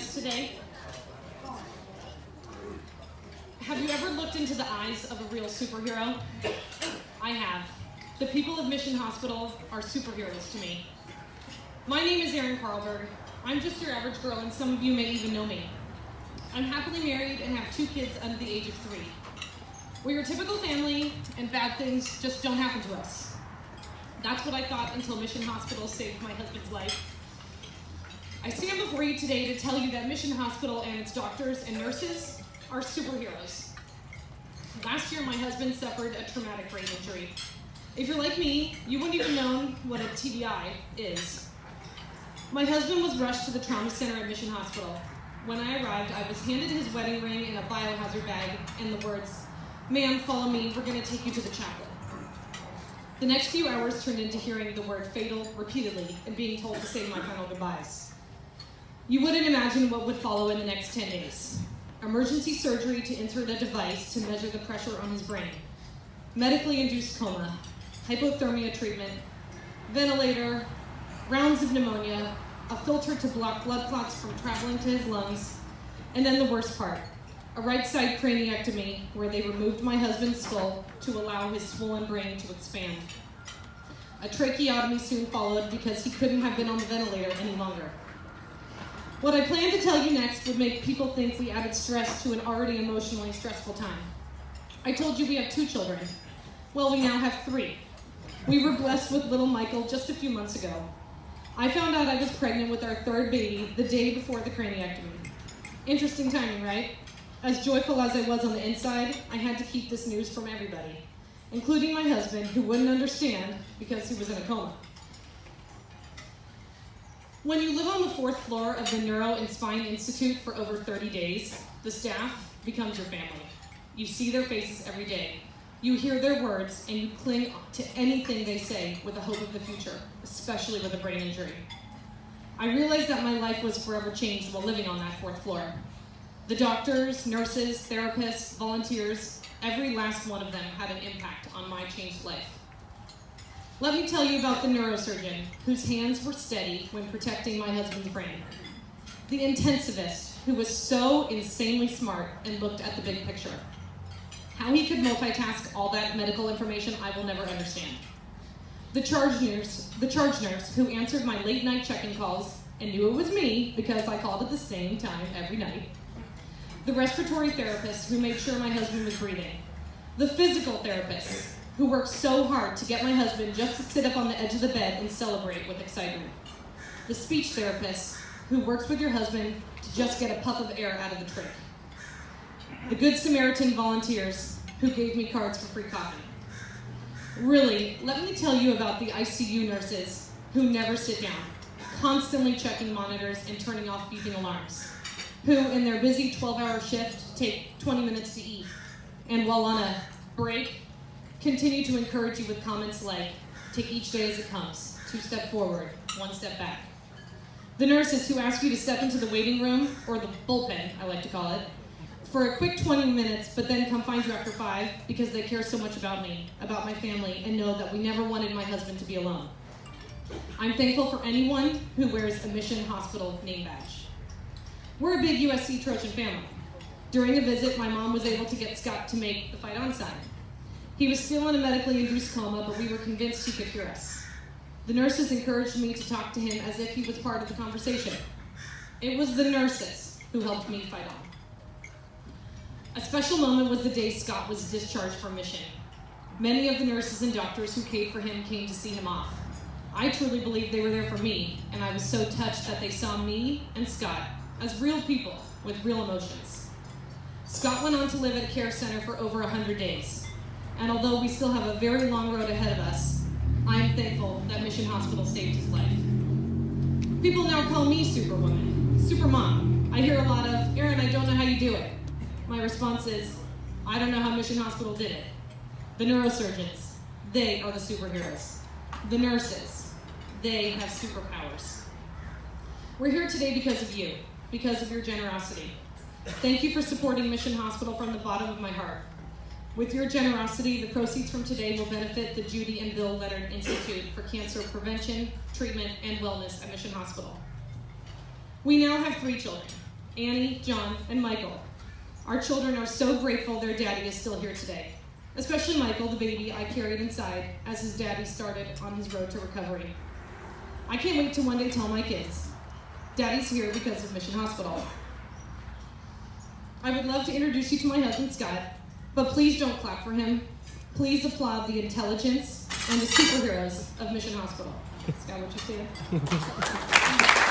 us today. Have you ever looked into the eyes of a real superhero? I have. The people of Mission Hospital are superheroes to me. My name is Erin Carlberg. I'm just your average girl, and some of you may even know me. I'm happily married and have 2 kids under the age of 3. We're a typical family, and bad things just don't happen to us. That's what I thought until Mission Hospital saved my husband's life. I stand before you today to tell you that Mission Hospital and its doctors and nurses are superheroes. Last year, my husband suffered a traumatic brain injury. If you're like me, you wouldn't even know what a TBI is. My husband was rushed to the trauma center at Mission Hospital. When I arrived, I was handed his wedding ring in a biohazard bag and the words, "Ma'am, follow me, we're going to take you to the chapel." The next few hours turned into hearing the word fatal repeatedly and being told to say my final goodbyes. You wouldn't imagine what would follow in the next 10 days. Emergency surgery to insert a device to measure the pressure on his brain. Medically induced coma. Hypothermia treatment. Ventilator. Rounds of pneumonia. A filter to block blood clots from traveling to his lungs. And then the worst part. A right side craniectomy where they removed my husband's skull to allow his swollen brain to expand. A tracheotomy soon followed because he couldn't have been on the ventilator any longer. What I plan to tell you next would make people think we added stress to an already emotionally stressful time. I told you we have 2 children. Well, we now have 3. We were blessed with little Michael just a few months ago. I found out I was pregnant with our 3rd baby the day before the craniectomy. Interesting timing, right? As joyful as I was on the inside, I had to keep this news from everybody, including my husband, who wouldn't understand because he was in a coma. When you live on the 4th floor of the Neuro and Spine Institute for over 30 days, the staff becomes your family. You see their faces every day. You hear their words, and you cling to anything they say with the hope of the future, especially with a brain injury. I realized that my life was forever changed while living on that 4th floor. The doctors, nurses, therapists, volunteers, every last one of them had an impact on my changed life. Let me tell you about the neurosurgeon whose hands were steady when protecting my husband's brain. The intensivist who was so insanely smart and looked at the big picture. How he could multitask all that medical information, I will never understand. The charge nurse who answered my late night check-in calls and knew it was me because I called at the same time every night. The respiratory therapist who made sure my husband was breathing. The physical therapist who worked so hard to get my husband just to sit up on the edge of the bed and celebrate with excitement. The speech therapist who works with your husband to just get a puff of air out of the trach. The Good Samaritan volunteers who gave me cards for free coffee. Really, let me tell you about the ICU nurses who never sit down, constantly checking monitors and turning off beeping alarms, who in their busy 12-hour shift take 20 minutes to eat, and while on a break, continue to encourage you with comments like, take each day as it comes, 2 steps forward, 1 step back. The nurses who ask you to step into the waiting room, or the bullpen, I like to call it, for a quick 20 minutes, but then come find you after 5 because they care so much about me, about my family, and know that we never wanted my husband to be alone. I'm thankful for anyone who wears a Mission Hospital name badge. We're a big USC Trojan family. During a visit, my mom was able to get Scott to make the fight on sign. He was still in a medically induced coma, but we were convinced he could hear us. The nurses encouraged me to talk to him as if he was part of the conversation. It was the nurses who helped me fight on. A special moment was the day Scott was discharged from Mission. Many of the nurses and doctors who cared for him came to see him off. I truly believe they were there for me, and I was so touched that they saw me and Scott as real people with real emotions. Scott went on to live at a care center for over 100 days. And although we still have a very long road ahead of us, I am thankful that Mission Hospital saved his life. People now call me Superwoman, Supermom. I hear a lot of, "Erin, I don't know how you do it." My response is, I don't know how Mission Hospital did it. The neurosurgeons, they are the superheroes. The nurses, they have superpowers. We're here today because of you, because of your generosity. Thank you for supporting Mission Hospital from the bottom of my heart. With your generosity, the proceeds from today will benefit the Judy and Bill Leonard Institute for Cancer Prevention, Treatment, and Wellness at Mission Hospital. We now have 3 children, Annie, John, and Michael. Our children are so grateful their daddy is still here today, especially Michael, the baby I carried inside as his daddy started on his road to recovery. I can't wait to one day tell my kids, Daddy's here because of Mission Hospital. I would love to introduce you to my husband, Scott, but please don't clap for him. Please applaud the intelligence and the superheroes of Mission Hospital. Scott, what you say?